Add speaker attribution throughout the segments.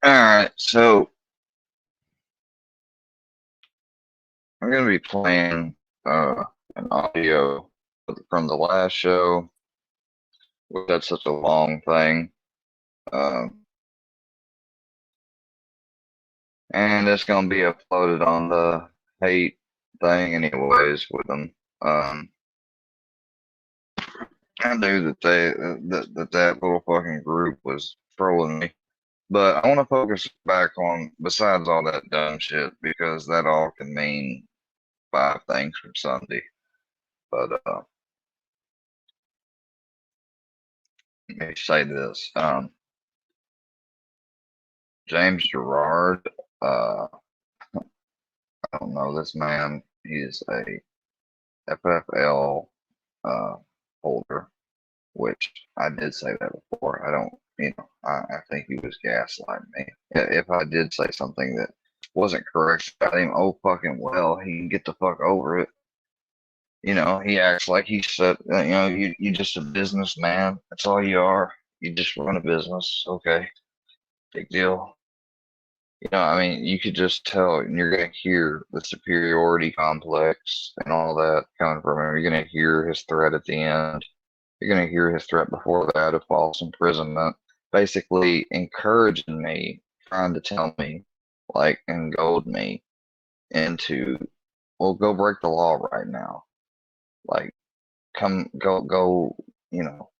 Speaker 1: All right, so I'm gonna be playing an audio from the last show. That's such a long thing, um, and it's gonna be uploaded on the hate thing anyways with them. Um, I knew that that little fucking group was trolling me, but I want to focus back on besides all that dumb shit because that all can mean five things from Sunday. But let me say this. James Gerard, I don't know this man. He's a FFL uh, holder, which I did say that before. I don't, I think he was gaslighting me. If I did say something that wasn't correct about him, oh fucking well, he can get the fuck over it. He acts like he said, you just a businessman. That's all you are. You just run a business. Okay, big deal. I mean, you could just tell, and you're going to hear the superiority complex and all that coming from him. You're going to hear his threat at the end. You're going to hear his threat before that of false imprisonment, basically encouraging me, trying to tell me, like, and goad me into, well, go break the law right now. Like, go, you know,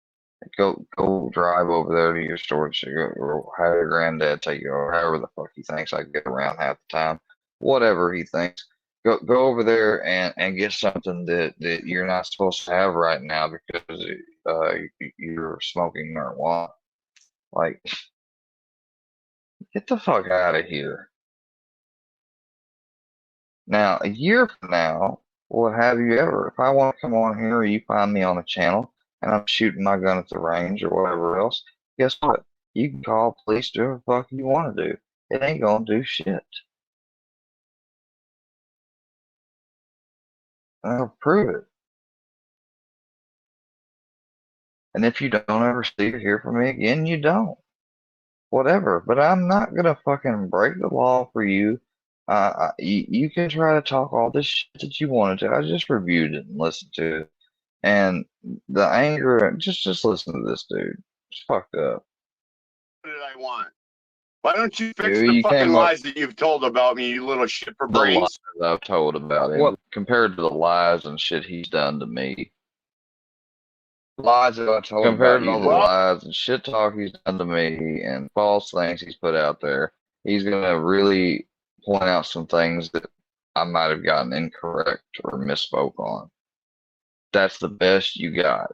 Speaker 1: go drive over there to your storage or have your granddad take you or however the fuck he thinks I get around half the time. Whatever he thinks. Go over there and get something that you're not supposed to have right now because you're smoking marijuana. Like, get the fuck out of here. Now, a year from now, what have you ever? If I want to come on here or you find me on a channel and I'm shooting my gun at the range or whatever else, guess what? You can call police, do whatever the fuck you want to do. It ain't gonna do shit. I'll prove it. And if you don't ever see or hear from me again, you don't. Whatever. But I'm not gonna fucking break the law for you. You can try to talk all this shit that you wanted to. I just reviewed it and listened to it. And the anger, just listen to this dude. It's fucked up.
Speaker 2: What did I want? Why don't you fix
Speaker 1: You
Speaker 2: the fucking
Speaker 1: came up
Speaker 2: lies that you've told about me, you little shit for
Speaker 1: the lies
Speaker 2: brains?
Speaker 1: I've told about him
Speaker 2: What?
Speaker 1: compared to the lies and shit he's done to me.
Speaker 2: Lies that I told
Speaker 1: Compared
Speaker 2: about
Speaker 1: to all
Speaker 2: you.
Speaker 1: the lies and shit talk he's done to me and false things he's put out there, he's gonna really point out some things that I might have gotten incorrect or misspoke on. That's the best you got.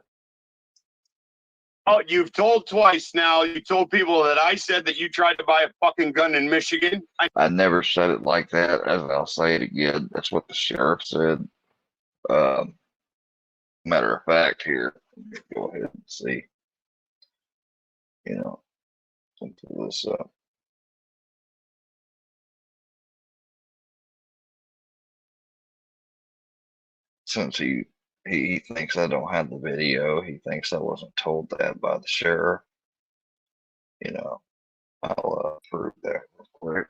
Speaker 2: Oh, you've told twice now. You told people that I said that you tried to buy a fucking gun in Michigan.
Speaker 1: I never said it like that, as I'll say it again. That's what the sheriff said. Matter of fact, here, let me go ahead and see. Pull this up. Since he thinks I don't have the video, he thinks I wasn't told that by the sheriff. I'll prove that real quick.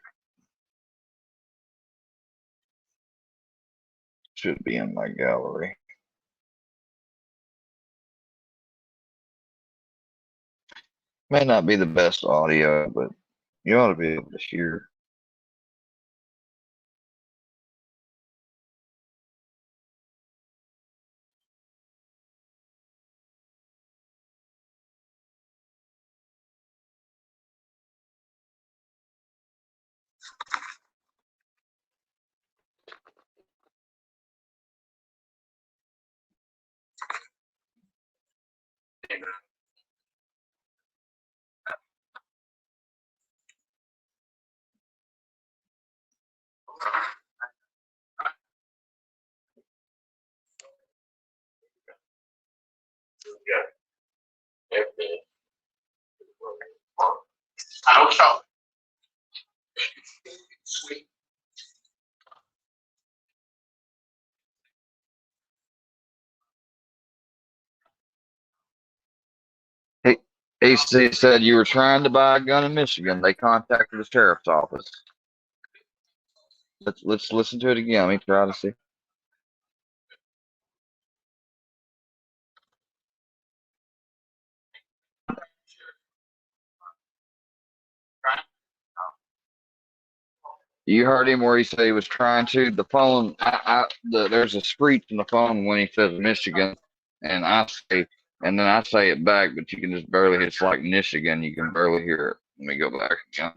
Speaker 1: Should be in my gallery. May not be the best audio, but you ought to be able to hear.
Speaker 2: I don't know. Sweet.
Speaker 1: He He said you were trying to buy a gun in Michigan. They contacted the sheriff's office. Let's listen to it again. Let me try to see. You heard him where he said he was trying to. The phone, there's a screech in the phone when he says Michigan, and and then I say it back, but you can just barely hear. It's like Michigan. You can barely hear it. Let me go back again.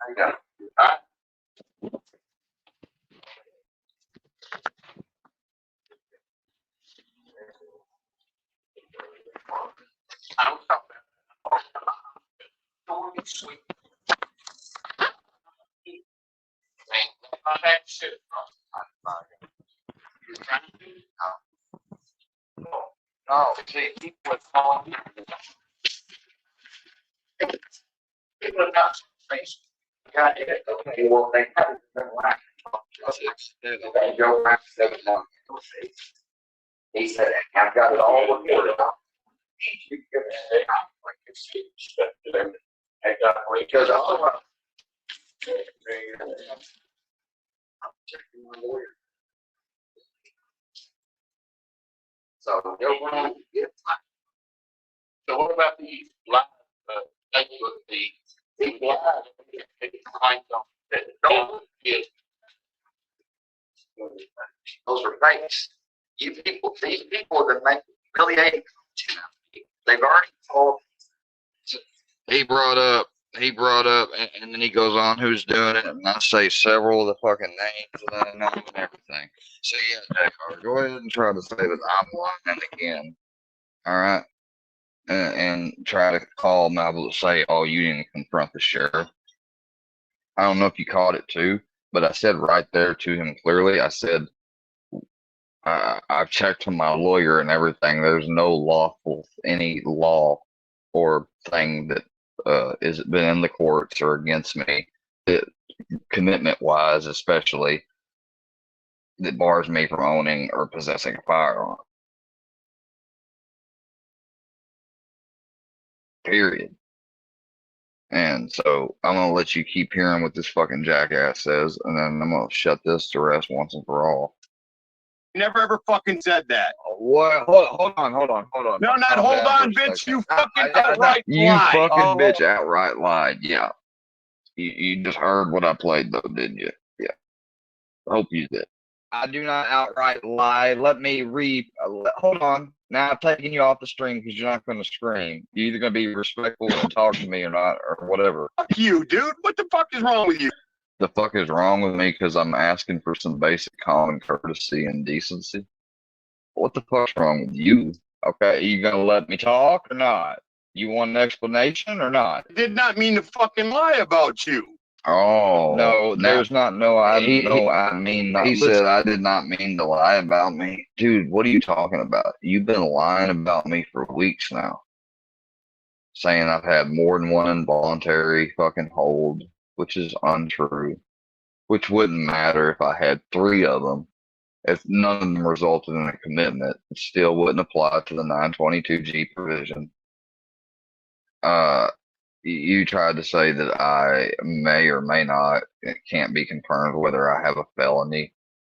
Speaker 1: I got it. All right. I don't stop that. Sweet. No, see, people would call me. People are not face. Got it. Okay, well, they haven't been like they go back 7 months. He said, I've got it all recorded. Because I'm checking my lawyer. So they'll run. So what about the live Facebook the live behind them that don't get those are fakes. These people that make humiliating content, they've already told. He brought up, and then he goes on who's doing it, and I say several of the fucking names that I know and everything. So yeah, JR, go ahead and try to say that I'm lying again. All right, and try to call Mabel to say, "Oh, you didn't confront the sheriff." I don't know if you caught it too, but I said right there to him clearly. I said, I've checked with my lawyer and everything. There's no any law or thing that is been in the courts or against me, commitment wise, especially, that bars me from owning or possessing a firearm. Period. And so I'm gonna let you keep hearing what this fucking jackass says, and then I'm gonna shut this to rest once and for all.
Speaker 2: Never ever fucking said that.
Speaker 1: What? Hold on.
Speaker 2: No, not hold on, bitch. You fucking outright lied.
Speaker 1: You fucking bitch outright lied. Yeah. You just heard what I played though, didn't you? Yeah. I hope you did. I do not outright lie. Let me hold on. Now I'm taking you off the stream because you're not going to scream. You're either going to be respectful and talk to me or not, or whatever.
Speaker 2: Fuck you, dude. What the fuck is wrong with you?
Speaker 1: The fuck is wrong with me? Because I'm asking for some basic common courtesy and decency. What the fuck's wrong with you? Okay, you gonna let me talk or not? You want an explanation or not?
Speaker 2: I did not mean to fucking lie about you.
Speaker 1: Oh no, there's not no. I mean, he said I did not mean to lie about me, dude. What are you talking about? You've been lying about me for weeks now, saying I've had more than one involuntary fucking hold, which is untrue. Which wouldn't matter if I had 3 of them. If none of them resulted in a commitment, it still wouldn't apply to the 922G provision. You tried to say that I may or may not, it can't be confirmed whether I have a felony.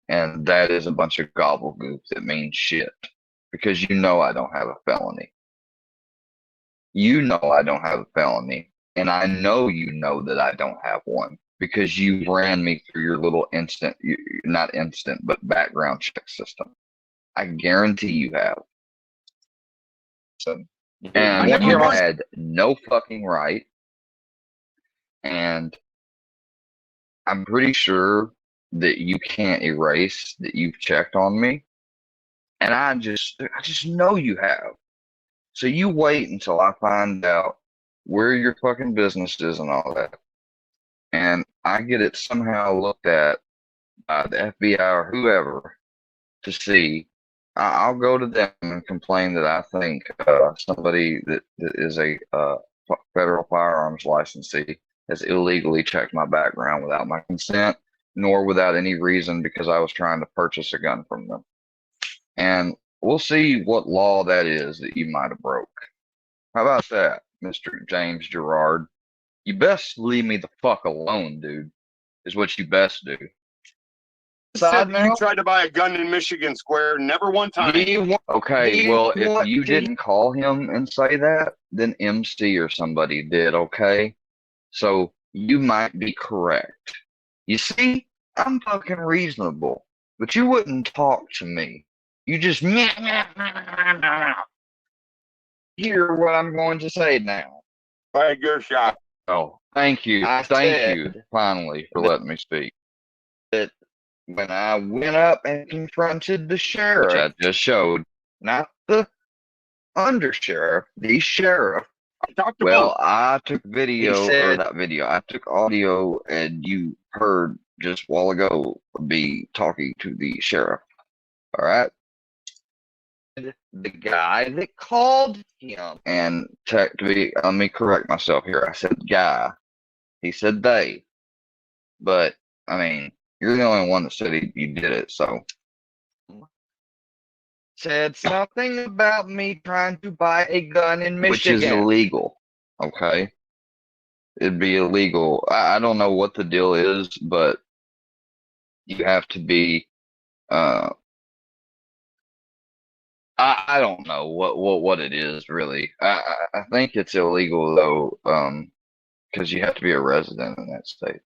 Speaker 1: And that is a bunch of gobbledygook that means shit. Because you know I don't have a felony. You know I don't have a felony. And I know you know that I don't have one. Because you ran me through your little not instant, but background check system. I guarantee you have. So, and you had no fucking right. And I'm pretty sure that you can't erase that you've checked on me. And I just know you have. So you wait until I find out where your fucking business is and all that. And I get it somehow looked at by the FBI or whoever to see. I'll go to them and complain that I think somebody that is a federal firearms licensee has illegally checked my background without my consent, nor without any reason because I was trying to purchase a gun from them. And we'll see what law that is that you might have broke. How about that, Mr. James Gerard? You best leave me the fuck alone, dude, is what you best do.
Speaker 2: Said that you tried to buy a gun in Michigan Square, never one time.
Speaker 1: Okay, well, if you didn't call him and say that, then MC or somebody did, okay? So you might be correct. You see, I'm fucking reasonable, but you wouldn't talk to me. You just hear what I'm going to say now.
Speaker 2: All right, your shot.
Speaker 1: Oh, thank you. Thank you, finally, for letting me speak. That when I went up and confronted the sheriff, which I just showed, not the undersheriff, the sheriff. I took video, or not video, I took audio, and you heard just a while ago me talking to the sheriff. All right. The guy that called him and checked me, let me correct myself here. I said guy. He said they. But, I mean, you're the only one that said you did it, so. Said something about me trying to buy a gun in Michigan. Which is illegal, okay? It'd be illegal. I don't know what the deal is, but you have to be, I don't know what it is really. I think it's illegal though, because you have to be a resident in that state.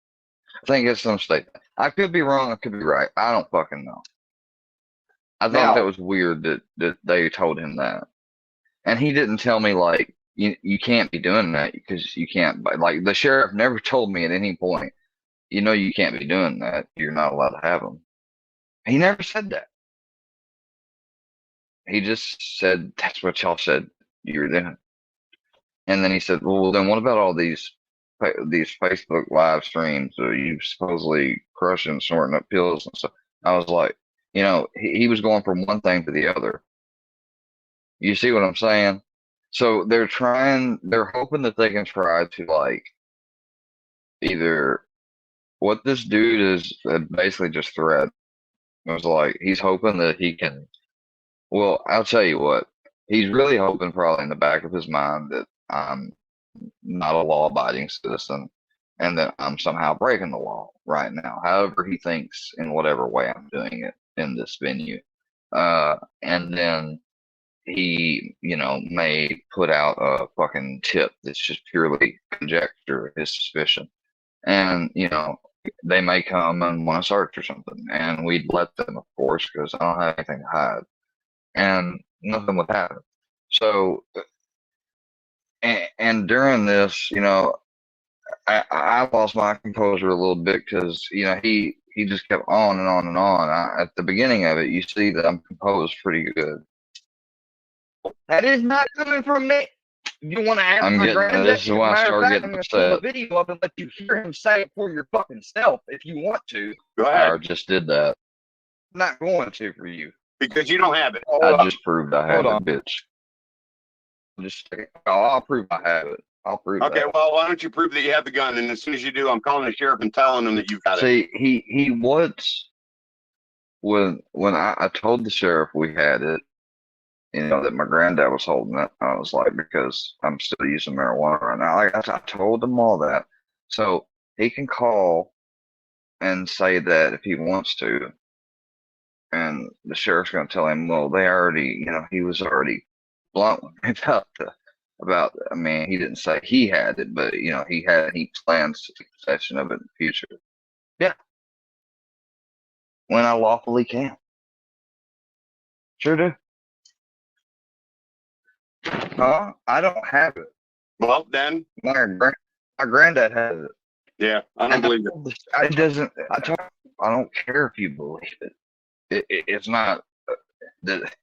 Speaker 1: I think it's some state. I could be wrong. I could be right. I don't fucking know. I thought that was weird that they told him that, and he didn't tell me like you can't be doing that because you can't. Like the sheriff never told me at any point. You know you can't be doing that. You're not allowed to have them. He never said that. He just said, that's what y'all said you were doing. And then he said, well, then what about all these Facebook live streams of you supposedly crushing, snorting up pills and stuff? I was like, you know, he was going from one thing to the other. You see what I'm saying? So they're hoping that they can try to like either what this dude is basically just threat. It was like, he's hoping that he can. Well, I'll tell you what, he's really hoping probably in the back of his mind that I'm not a law-abiding citizen and that I'm somehow breaking the law right now. However he thinks in whatever way I'm doing it in this venue. And then he, you know, may put out a fucking tip that's just purely conjecture, his suspicion. And, you know, they may come and want to search or something. And we'd let them, of course, because I don't have anything to hide. And nothing would happen. So, and during this, you know, I lost my composure a little bit because, you know, he just kept on and on and on. At the beginning of it, you see that I'm composed pretty good. That is not coming from me. You want to ask my granddad? This is why I started getting upset. I'm going to pull the video up and let you hear him say it for your fucking self if you want to.
Speaker 2: Go ahead.
Speaker 1: I just did that. I'm not going to for you.
Speaker 2: Because you don't have it.
Speaker 1: I just proved I have it, bitch. Just a second. I'll prove I have it. I'll prove
Speaker 2: Okay,
Speaker 1: that.
Speaker 2: well, why don't you prove that you have the gun? And as soon as you do, I'm calling the sheriff and telling him that you've got it.
Speaker 1: See, he was when I told the sheriff we had it, you know, that my granddad was holding it. I was like, because I'm still using marijuana right now. I told him all that. So he can call and say that if he wants to. And the sheriff's going to tell him, well, they already, you know, he was already blunt about, I mean, he didn't say he had it, but, you know, he plans to take possession of it in the future. Yeah. When I lawfully can. Sure do. Huh? I don't have it.
Speaker 2: Well, then.
Speaker 1: My granddad has it.
Speaker 2: Yeah, I don't believe it.
Speaker 1: I don't care if you believe it. It's not that.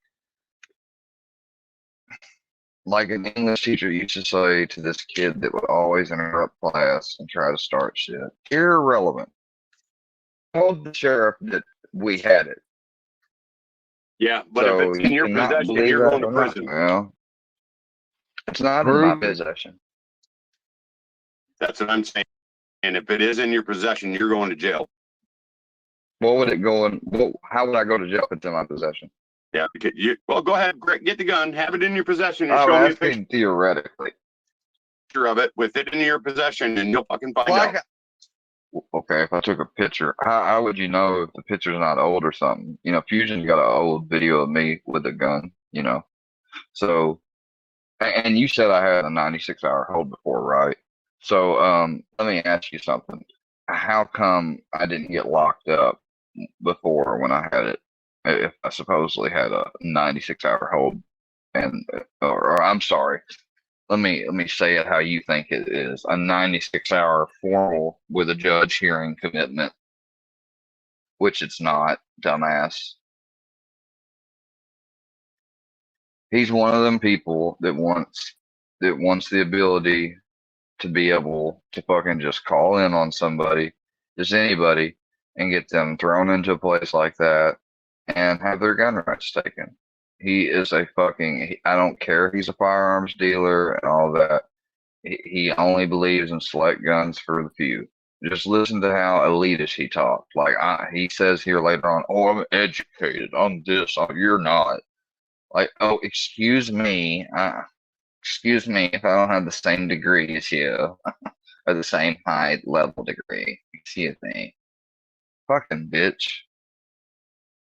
Speaker 1: Like an English teacher used to say to this kid that would always interrupt class and try to start shit. Irrelevant. Told the sheriff that we had it.
Speaker 2: Yeah, but if it's in your possession, you're going to prison.
Speaker 1: Well, it's not in my possession.
Speaker 2: That's what I'm saying. And if it is in your possession, you're going to jail.
Speaker 1: What would it go in? How would I go to jail if it's in my possession?
Speaker 2: Yeah. Well, go ahead, get the gun, have it in your possession, and
Speaker 1: I'm
Speaker 2: show me a
Speaker 1: asking theoretically.
Speaker 2: picture of it with it in your possession, and you'll fucking find
Speaker 1: Like,
Speaker 2: out.
Speaker 1: okay, if I took a picture, how would you know if the picture's not old or something? You know, Fusion's got an old video of me with a gun, you know. So, and you said I had a 96-hour hold before, right? So, let me ask you something. How come I didn't get locked up before when I had it? If I supposedly had a 96-hour hold, and or I'm sorry, let me say it how you think it is. A 96-hour formal with a judge hearing commitment, which it's not, dumbass. He's one of them people that wants the ability to be able to fucking just call in on somebody, just anybody, and get them thrown into a place like that and have their gun rights taken. He is a fucking, I don't care. He's a firearms dealer and all that. He only believes in select guns for the few. Just listen to how elitist he talked. Like he says here later on, "Oh, I'm educated on this. Oh, you're not." Like, oh, excuse me if I don't have the same degree as you or the same high level degree. Excuse me, fucking bitch.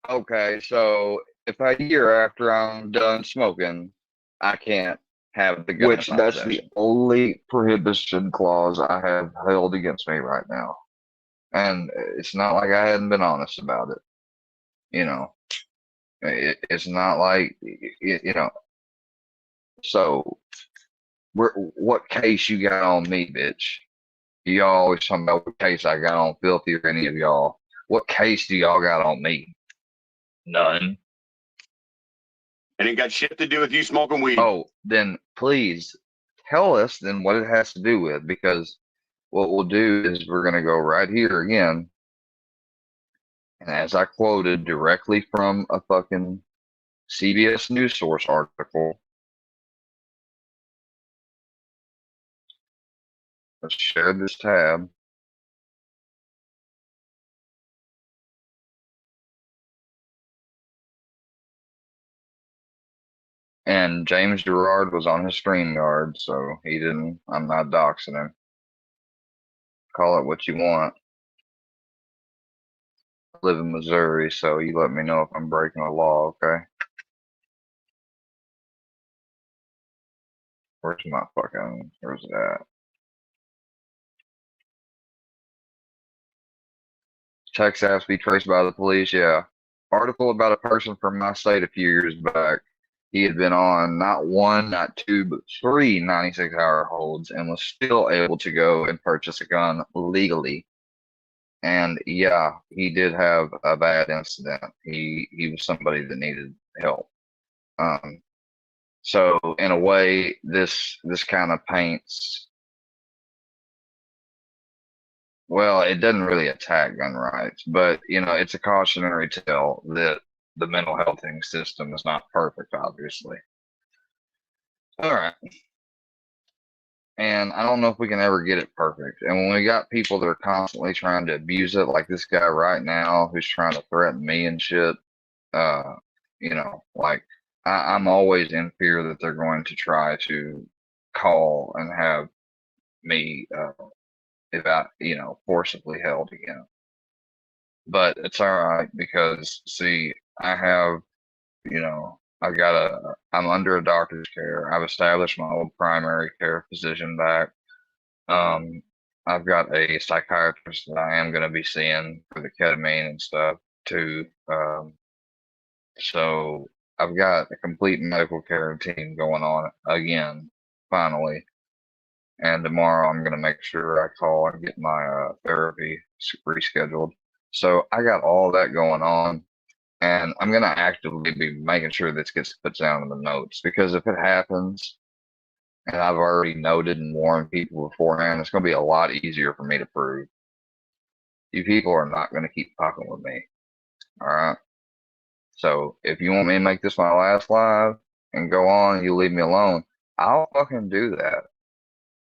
Speaker 1: Okay, so if a year after I'm done smoking, I can't have the gun in
Speaker 2: Which
Speaker 1: my
Speaker 2: that's the
Speaker 1: possession. Only prohibition clause I have held against me right now. And it's not like I hadn't been honest about it. You know, it's not like, you know, so what case you got on me, bitch? Y'all always talking about what case I got on Filthy or any of y'all. What case do y'all got on me? None.
Speaker 2: and it got shit to do with you smoking weed.
Speaker 1: Oh, then please tell us then what it has to do with, because what we'll do is we're going to go right here again. And as I quoted directly from a fucking CBS News Source article, let's share this tab. And James Gerard was on his StreamYard, so he didn't, I'm not doxing him. Call it what you want. I live in Missouri, so you let me know if I'm breaking the law, okay? Where's it at? Text apps be traced by the police, yeah. Article about a person from my state a few years back. He had been on not one, not two, but three 96-hour holds and was still able to go and purchase a gun legally. And yeah, he did have a bad incident. He was somebody that needed help. So in a way, this kind of paints, well, it doesn't really attack gun rights, but you know, it's a cautionary tale that the mental health system is not perfect, obviously. All right. And I don't know if we can ever get it perfect. And when we got people that are constantly trying to abuse it, like this guy right now who's trying to threaten me and shit, you know, like I'm always in fear that they're going to try to call and have me, forcibly held again. But it's all right because, see, I have, I'm under a doctor's care. I've established my old primary care physician back. Um, I've got a psychiatrist that I am going to be seeing for the ketamine and stuff too. So I've got a complete medical care team going on again, finally. And tomorrow I'm going to make sure I call and get my therapy rescheduled. So I got all that going on. And I'm going to actively be making sure this gets put down in the notes, because if it happens, and I've already noted and warned people beforehand, it's going to be a lot easier for me to prove. You people are not going to keep fucking with me. All right. So if you want me to make this my last live and go on, you leave me alone, I'll fucking do that.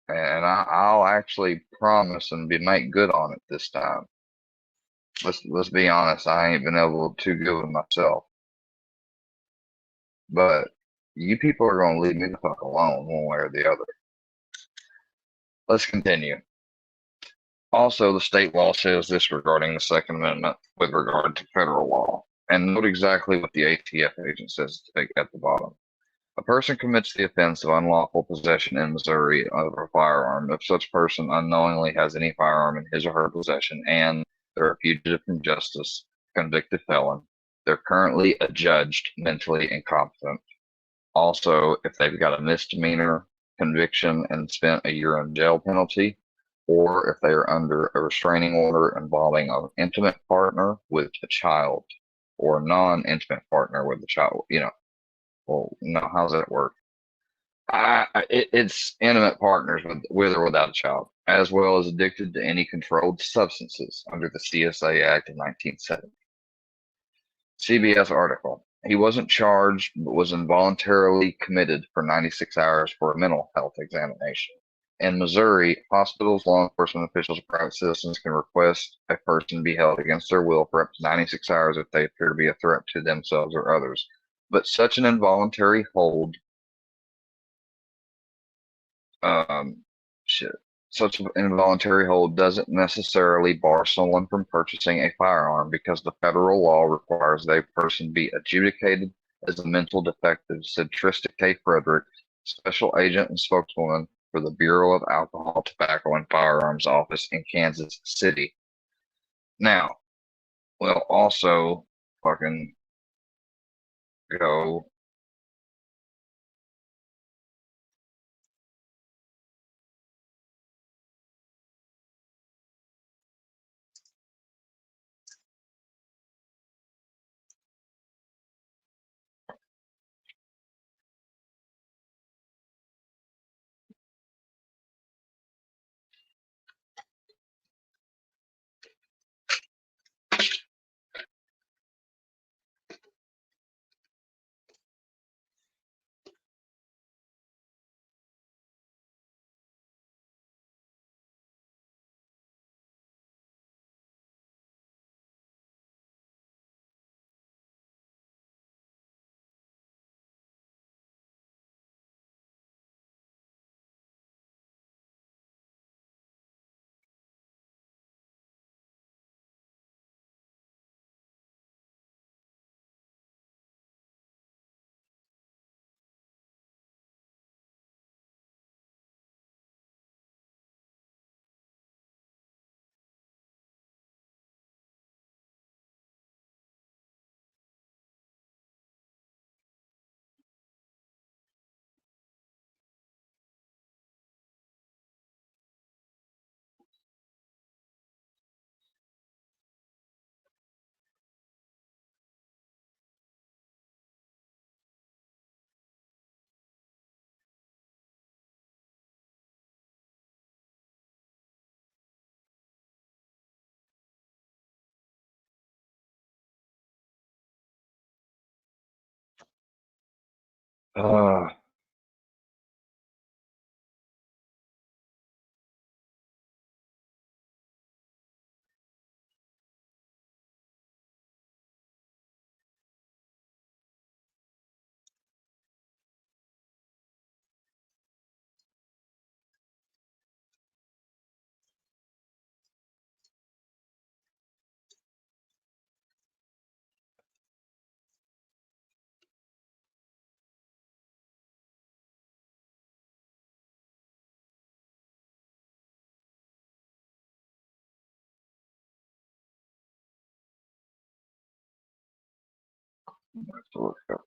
Speaker 1: and I'll actually promise and be make good on it this time. Let's be honest. I ain't been able to good with myself, but you people are gonna leave me the fuck alone one way or the other. Let's continue. Also, the state law says this regarding the Second Amendment with regard to federal law. And note exactly what the ATF agent says at the bottom. A person commits the offense of unlawful possession in Missouri of a firearm if such person unknowingly has any firearm in his or her possession and they're a fugitive from justice, convicted felon. They're currently adjudged mentally incompetent. Also, if they've got a misdemeanor conviction and spent a year in jail penalty, or if they are under a restraining order involving an intimate partner with a child or a non-intimate partner with a child, well, no, how's that work? It's intimate partners with or without a child, as well as addicted to any controlled substances under the CSA Act of 1970. CBS article. He wasn't charged, but was involuntarily committed for 96 hours for a mental health examination. In Missouri, hospitals, law enforcement officials, and private citizens can request a person be held against their will for up to 96 hours if they appear to be a threat to themselves or others. But such an involuntary hold, um, shit, such an involuntary hold doesn't necessarily bar someone from purchasing a firearm because the federal law requires that a person be adjudicated as a mental defective, said Trista K. Frederick, special agent and spokeswoman for the Bureau of Alcohol, Tobacco, and Firearms Office in Kansas City. Now, we'll also fucking go. Uh, let's look up.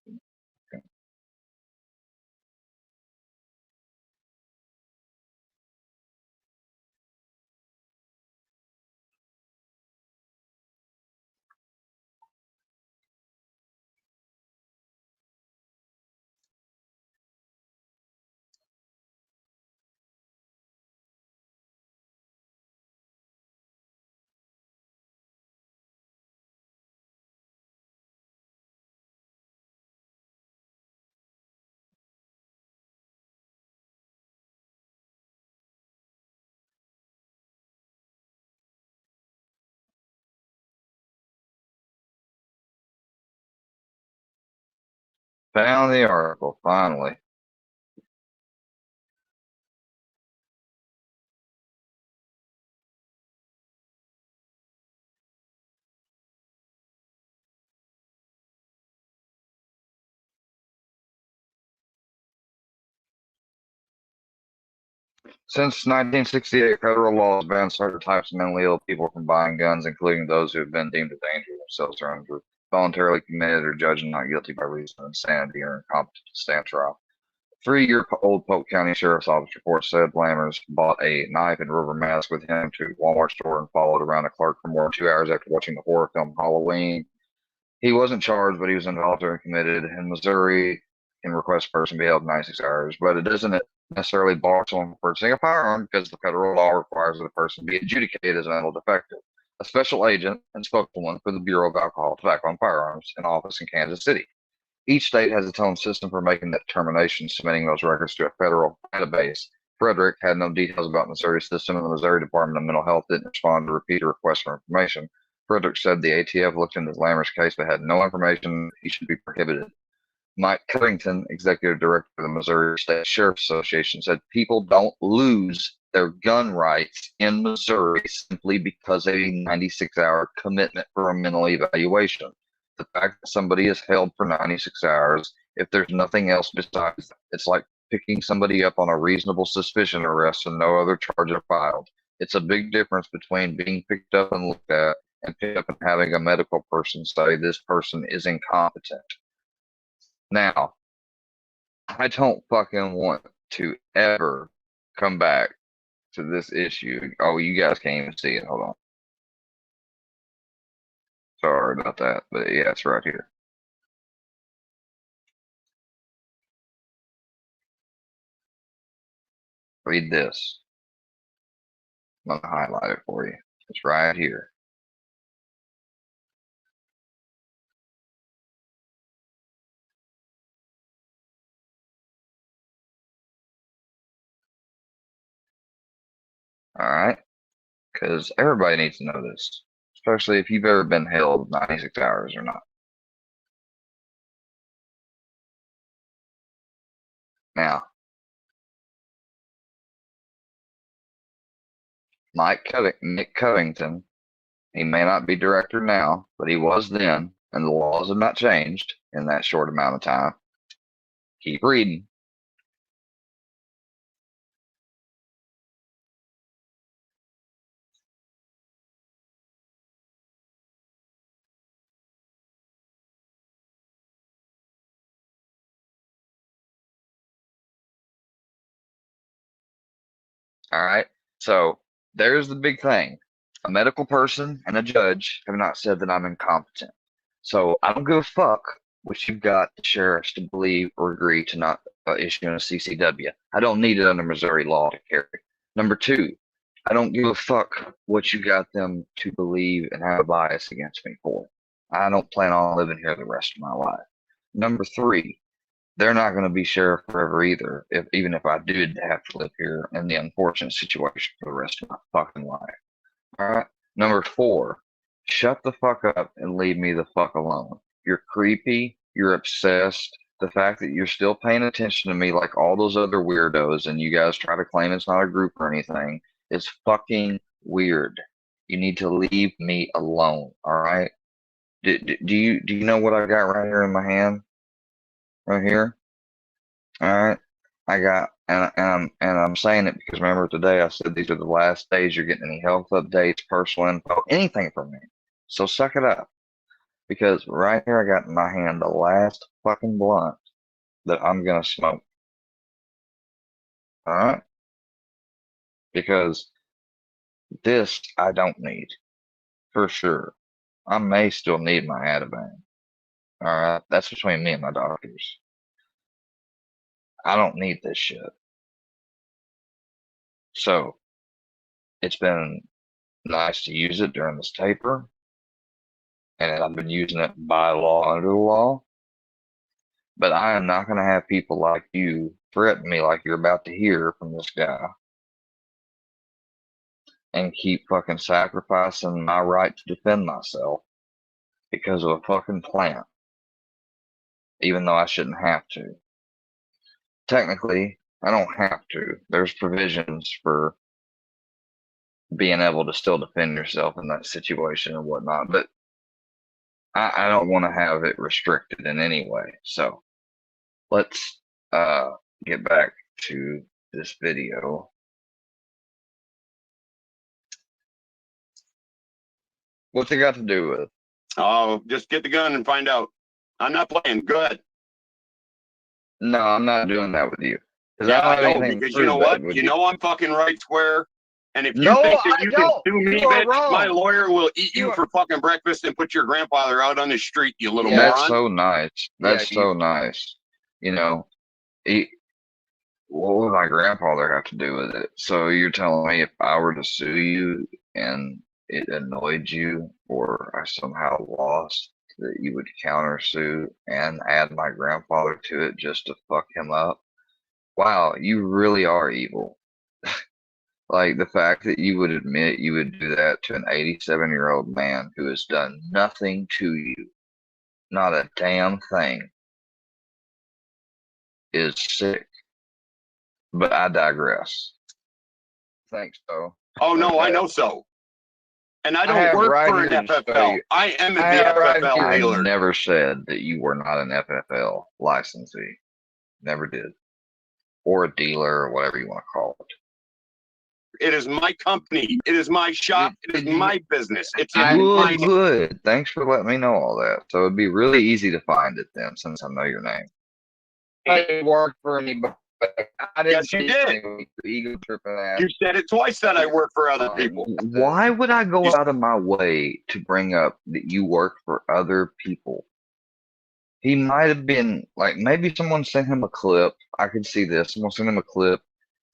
Speaker 1: Found the article, finally. Since 1968, federal laws ban certain types of mentally ill people from buying guns, including those who have been deemed a danger to themselves or others, voluntarily committed or judged not guilty by reason of insanity or incompetent to stand trial. 3-year-old Polk County Sheriff's Office report said Lammers bought a knife and rubber mask with him to a Walmart store and followed around a clerk for more than 2 hours after watching the horror film Halloween. He wasn't charged, but he was involuntarily committed. In Missouri, can request a person be held 96 hours, but it doesn't necessarily bar someone from purchasing a firearm because the federal law requires that the person be adjudicated as mental defective. A special agent and spokeswoman for the Bureau of Alcohol, Tobacco, and Firearms in office in Kansas City. Each state has its own system for making that determination, submitting those records to a federal database. Frederick had no details about Missouri's system, and the Missouri Department of Mental Health didn't respond to repeated requests for information. Frederick said the ATF looked into Lammer's case but had no information he should be prohibited. Mike Covington, executive director of the Missouri State Sheriff's Association, said people don't lose their gun rights in Missouri simply because of a 96-hour commitment for a mental evaluation. The fact that somebody is held for 96 hours, if there's nothing else besides that, it's like picking somebody up on a reasonable suspicion arrest and no other charges filed. It's a big difference between being picked up and looked at and picked up and having a medical person say this person is incompetent. Now, I don't fucking want to ever come back to this issue. Oh, you guys can't even see it. Hold on. Sorry about that, but yeah, it's right here. Read this. I'm gonna highlight it for you. It's right here. All right, because everybody needs to know this, especially if you've ever been held 96 hours or not. Now, Nick Covington, he may not be director now, but he was then, and the laws have not changed in that short amount of time. Keep reading. All right. So there's the big thing. A medical person and a judge have not said that I'm incompetent. So I don't give a fuck what you've got the sheriffs to believe or agree to not issue a CCW. I don't need it under Missouri law to carry. Number two, I don't give a fuck what you got them to believe and have a bias against me for. I don't plan on living here the rest of my life. Number three, they're not going to be sheriff forever either. Even if I did have to live here in the unfortunate situation for the rest of my fucking life. All right. Number four, shut the fuck up and leave me the fuck alone. You're creepy. You're obsessed. The fact that you're still paying attention to me like all those other weirdos and you guys try to claim it's not a group or anything is fucking weird. You need to leave me alone. All right. Do you know what I got right here in my hand? Right here. All right. I got, and I'm saying it because remember today I said these are the last days you're getting any health updates, personal info, anything from me. So suck it up because right here I got in my hand the last fucking blunt that I'm gonna smoke. All right. Because this I don't need for sure. I may still need my Ativan. All right. That's between me and my doctors. I don't need this shit. So it's been nice to use it during this taper, and I've been using it by law under the law. But I am not going to have people like you threaten me like you're about to hear from this guy and keep fucking sacrificing my right to defend myself because of a fucking plant. even though I shouldn't have to. Technically, I don't have to. There's provisions for being able to still defend yourself in that situation and whatnot, but I don't want to have it restricted in any way. So let's get back to this video. What's it got to do with?
Speaker 2: Oh, just get the gun and find out. I'm not playing. Go ahead.
Speaker 1: No, I'm not doing that with you.
Speaker 2: Yeah, I know,
Speaker 1: don't have anything
Speaker 2: because
Speaker 1: to
Speaker 2: you know
Speaker 1: prove that
Speaker 2: what?
Speaker 1: with
Speaker 2: You know I'm fucking right square. And if you
Speaker 1: No,
Speaker 2: think that
Speaker 1: I
Speaker 2: you can
Speaker 1: don't.
Speaker 2: sue me,
Speaker 1: You are
Speaker 2: bitch, my
Speaker 1: wrong.
Speaker 2: lawyer will eat
Speaker 1: You
Speaker 2: you
Speaker 1: are-
Speaker 2: for fucking breakfast and put your grandfather out on the street, you little
Speaker 1: That's
Speaker 2: moron.
Speaker 1: so nice. That's
Speaker 3: Yeah,
Speaker 1: so nice. You know, what would my grandfather have to do with it? So you're telling me if I were to sue you and it annoyed you, or I somehow lost, that you would countersue and add my grandfather to it just to fuck him up? Wow, you really are evil. Like the fact that you would admit you would do that to an 87-year-old man who has done nothing to you, not a damn thing, is sick. But I digress. Think so.
Speaker 2: Oh, no, I
Speaker 1: Okay.
Speaker 2: know so. And I
Speaker 1: I
Speaker 2: don't
Speaker 1: have
Speaker 2: work
Speaker 1: right
Speaker 2: for an
Speaker 1: here to show
Speaker 2: FFL.
Speaker 1: you.
Speaker 2: I am the
Speaker 1: I have right
Speaker 2: FFL
Speaker 1: here. I
Speaker 2: dealer.
Speaker 1: never said that you were not an FFL licensee. Never did. Or a dealer or whatever you want to call it.
Speaker 2: It is my company. It is my shop. It is my business. It's in my
Speaker 1: Good. Thanks for letting me know all that. So it'd be really easy to find it then, since I know your name.
Speaker 3: I worked for anybody. I didn't
Speaker 2: Yes, you
Speaker 3: say
Speaker 2: did.
Speaker 3: anything. Ego tripping ass.
Speaker 2: You said it twice that I work for other people.
Speaker 1: Why would I go out of my way to bring up that you work for other people? He might have been like, maybe someone sent him a clip. I could see this. Someone sent him a clip,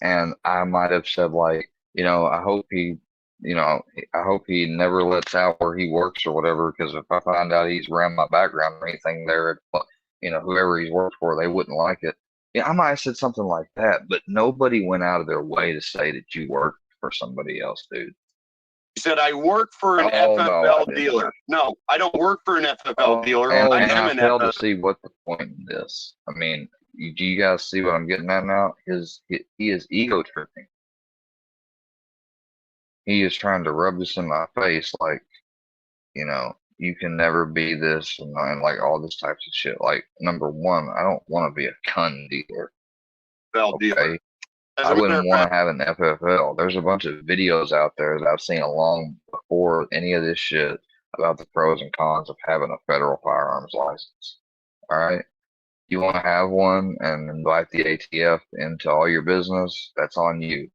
Speaker 1: and I might have said like, I hope he, I hope he never lets out where he works or whatever. Because if I find out he's around my background or anything there, whoever he's worked for, they wouldn't like it. Yeah, I might have said something like that, but nobody went out of their way to say that you worked for somebody else, dude.
Speaker 2: You said I work for an
Speaker 1: Oh, no, I
Speaker 2: FFL
Speaker 1: didn't.
Speaker 2: dealer. No, I don't work for an FFL dealer.
Speaker 1: And
Speaker 2: I
Speaker 1: can
Speaker 2: am
Speaker 1: I
Speaker 2: an
Speaker 1: fail to
Speaker 2: FFL.
Speaker 1: see what the point in this? I mean, do you guys see what I'm getting at now? He is ego tripping. He is trying to rub this in my face, like, you can never be this and like all this types of shit. Like, number one, I don't want to be a gun dealer.
Speaker 2: Dealer.
Speaker 1: Okay.
Speaker 2: As
Speaker 1: I
Speaker 2: a matter
Speaker 1: wouldn't
Speaker 2: of
Speaker 1: want
Speaker 2: fact,
Speaker 1: to have an FFL. There's a bunch of videos out there that I've seen long before any of this shit about the pros and cons of having a federal firearms license. All right. You want to have one and invite the ATF into all your business, that's on you.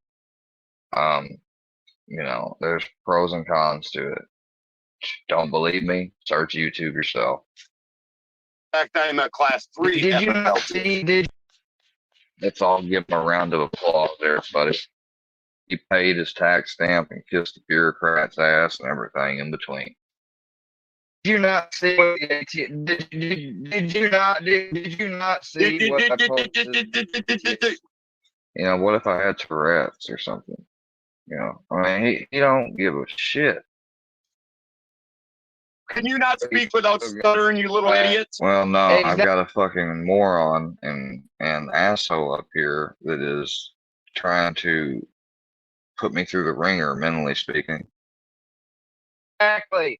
Speaker 1: There's pros and cons to it. Don't believe me? Search YouTube yourself.
Speaker 2: in fact, I'm a class 3
Speaker 3: Did you
Speaker 2: FFL.
Speaker 3: not see?
Speaker 1: Let's all give him a round of applause there, buddy. He paid his tax stamp and kissed the bureaucrat's ass and everything in between.
Speaker 3: Did you not see what the ATF? Did you not see what I posted?
Speaker 1: What if I had Tourette's or something? I mean, he don't give a shit.
Speaker 2: Can you not speak without stuttering, you little idiots?
Speaker 1: Well, no,
Speaker 3: Hey,
Speaker 1: I've got a fucking moron and asshole up here that is trying to put me through the ringer, mentally speaking.
Speaker 3: Exactly.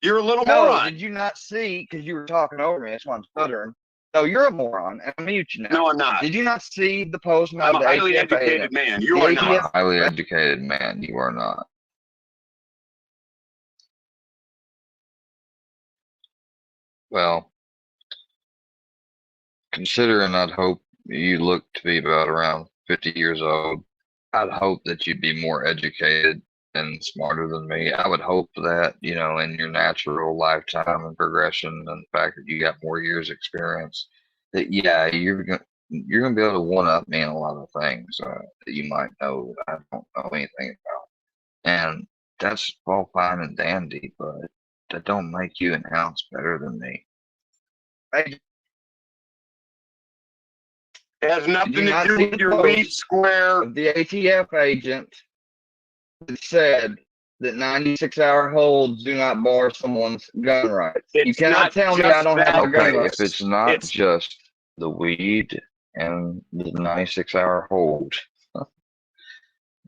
Speaker 2: You're a little
Speaker 3: No,
Speaker 2: moron.
Speaker 3: did you not see? Because you were talking over me. That's why I'm stuttering. No, you're a moron. And I'm mute you now.
Speaker 2: No, I'm not.
Speaker 3: Did you not see the post
Speaker 2: I'm
Speaker 3: about
Speaker 2: a
Speaker 3: the
Speaker 2: highly
Speaker 3: ATF
Speaker 2: educated
Speaker 3: agent?
Speaker 2: man. You
Speaker 3: The
Speaker 2: are
Speaker 1: I'm
Speaker 2: not.
Speaker 1: a highly educated man. You are not. Well, considering I'd hope you look to be about around 50 years old, I'd hope that you'd be more educated and smarter than me. I would hope that, in your natural lifetime and progression and the fact that you got more years experience, that yeah, you're gonna be able to one up me in a lot of things that you might know that I don't know anything about. And that's all fine and dandy, but that don't make you an ounce better than me.
Speaker 3: Hey,
Speaker 2: It has nothing
Speaker 3: Did you
Speaker 2: to
Speaker 3: not
Speaker 2: do
Speaker 3: see
Speaker 2: with
Speaker 3: the
Speaker 2: your
Speaker 3: post
Speaker 2: lead square.
Speaker 3: of the ATF agent that said that 96-hour holds do not bar someone's gun rights. You
Speaker 2: It's
Speaker 3: cannot
Speaker 2: not
Speaker 3: tell me I
Speaker 2: just
Speaker 3: don't have
Speaker 2: that.
Speaker 3: a gun
Speaker 1: Okay,
Speaker 3: right.
Speaker 1: if it's not
Speaker 2: It's
Speaker 1: just the weed and the 96-hour hold,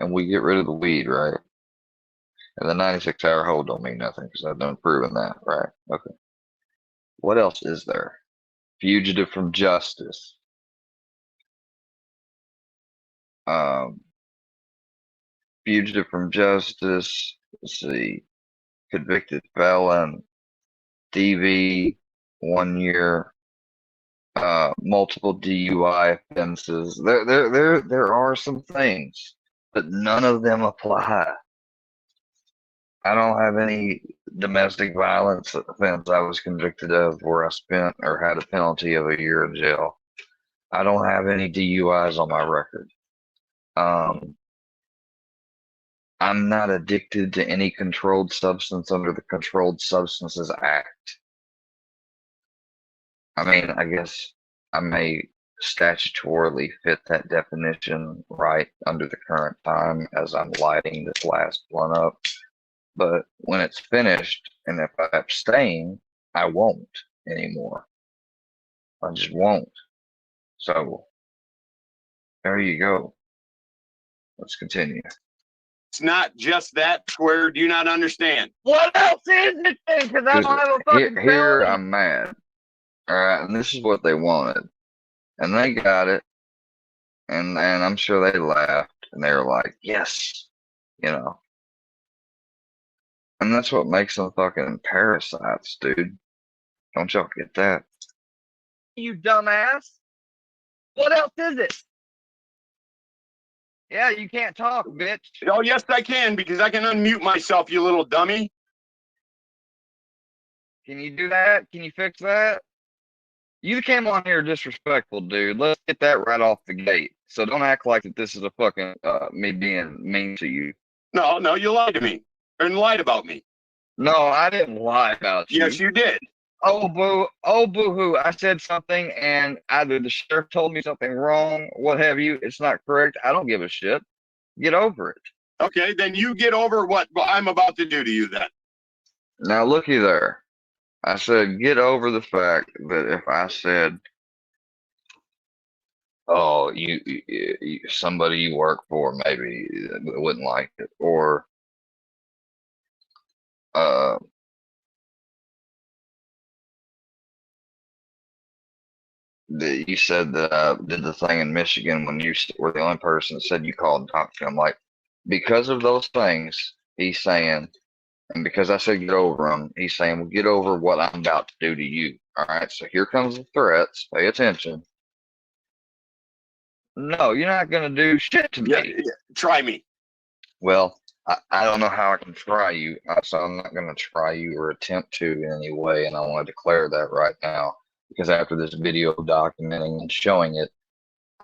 Speaker 1: and we get rid of the weed, right? And the 96-hour hold don't mean nothing because I've done proven that, right? Okay. What else is there? Fugitive from justice. Um, fugitive from justice. Let's see. Convicted felon. DV. 1 year. Multiple DUI offenses. There are some things, but none of them apply. I don't have any domestic violence offense I was convicted of where I spent or had a penalty of a year in jail. I don't have any DUIs on my record. I'm not addicted to any controlled substance under the Controlled Substances Act. I mean, I guess I may statutorily fit that definition right under the current time as I'm lighting this last one up. But when it's finished, and if I abstain, I won't anymore. I just won't. So there you go. Let's continue.
Speaker 2: it's not just that. Square, do you not understand?
Speaker 3: What else is it then? Because I don't have a fucking
Speaker 1: Here
Speaker 3: felony.
Speaker 1: I'm mad. All right, and this is what they wanted, and they got it, and I'm sure they laughed, and they were like, "Yes," you know. And that's what makes them fucking parasites, dude. Don't y'all get that?
Speaker 3: You dumbass. What else is it? Yeah, you can't talk, bitch.
Speaker 2: Oh, yes, I can, because I can unmute myself, you little dummy.
Speaker 3: Can you do that? Can you fix that? You came on here disrespectful, dude. Let's get that right off the gate. So don't act like that this is a fucking me being mean to you.
Speaker 2: No, you lied to me and lied about me.
Speaker 3: No, I didn't lie about you.
Speaker 2: Yes, you did.
Speaker 3: Oh boo hoo. I said something and either the sheriff told me something wrong, what have you. It's not correct. I don't give a shit. Get over it.
Speaker 2: Okay, then you get over what I'm about to do to you then.
Speaker 1: Now looky there. I said, get over the fact that if I said, "Oh, you somebody you work for maybe wouldn't like it," or uh, you said that I did the thing in Michigan when you were the only person that said you called and talked to him. Like, because of those things, he's saying, and because I said get over them, he's saying, well, get over what I'm about to do to you. All right, so here comes the threats. Pay attention.
Speaker 3: No, you're not gonna do shit to me.
Speaker 2: Yeah, try me.
Speaker 1: Well, I don't know how I can try you, so I'm not going to try you or attempt to in any way, and I want to declare that right now, because after this video documenting and showing it,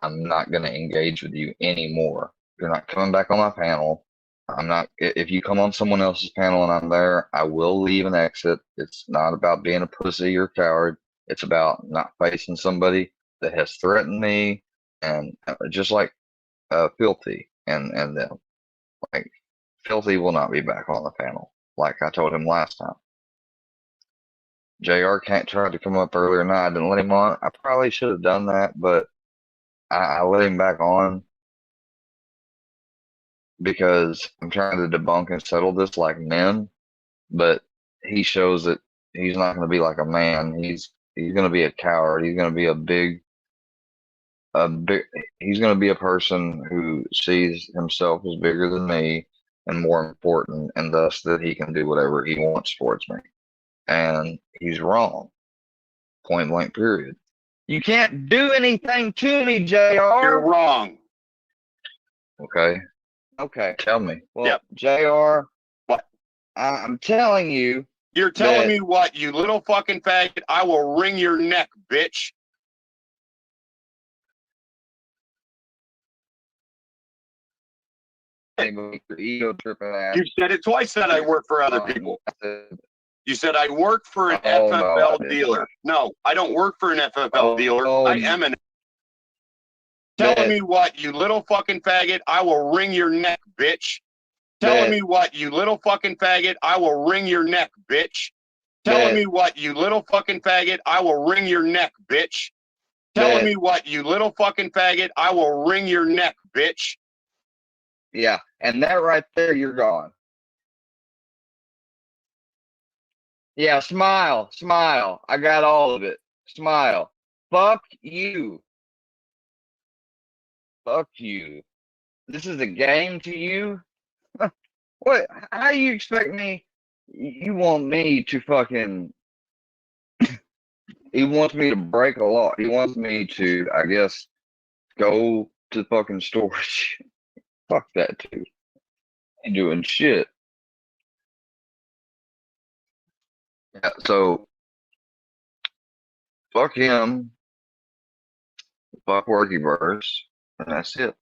Speaker 1: I'm not going to engage with you anymore. You're not coming back on my panel. I'm not. If you come on someone else's panel and I'm there, I will leave and exit. It's not about being a pussy or coward. It's about not facing somebody that has threatened me, and just like Filthy and them. Like, Filthy will not be back on the panel, like I told him last time. JR can't try to come up earlier, and I didn't let him on. I probably should have done that, but I let him back on because I'm trying to debunk and settle this like men. But he shows that he's not going to be like a man. He's going to be a coward. He's going to be he's going to be a person who sees himself as bigger than me and more important, and thus that he can do whatever he wants towards me. And he's wrong. Point blank, period.
Speaker 3: You can't do anything to me, JR.
Speaker 2: You're wrong.
Speaker 1: Okay?
Speaker 3: Okay.
Speaker 1: Tell me.
Speaker 3: Well,
Speaker 2: Yep.
Speaker 3: JR,
Speaker 2: What?
Speaker 3: I'm telling you.
Speaker 2: You're telling
Speaker 3: that-
Speaker 2: me what, you little fucking faggot? I will wring your neck, bitch.
Speaker 3: Ego tripping ass.
Speaker 2: You said it twice that I work for other people. You said I work for an
Speaker 1: Oh, no, I
Speaker 2: FFL
Speaker 1: didn't.
Speaker 2: dealer. No, I don't work for an FFL
Speaker 3: Oh,
Speaker 2: dealer.
Speaker 3: oh,
Speaker 2: I am an. Telling
Speaker 3: that-
Speaker 2: me what, you little fucking faggot? I will wring your neck, bitch. Telling
Speaker 3: Bet.
Speaker 2: me what, you little fucking faggot? I will wring your neck, bitch. Telling
Speaker 3: Bet.
Speaker 2: me what, you little fucking faggot? I will wring your neck, bitch. Telling
Speaker 3: Bet.
Speaker 2: me what, you little fucking faggot? I will wring your neck, bitch.
Speaker 3: Yeah, and that right there, you're gone. Yeah, smile, smile. I got all of it. Smile. Fuck you. Fuck you. This is a game to you? What? How you expect me? You want me to fucking. He wants me to break a law. He wants me to, I guess, go to fucking storage. Fuck that dude. Ain't doing shit. Yeah, so fuck him. Fuck Worky Burst. And that's it.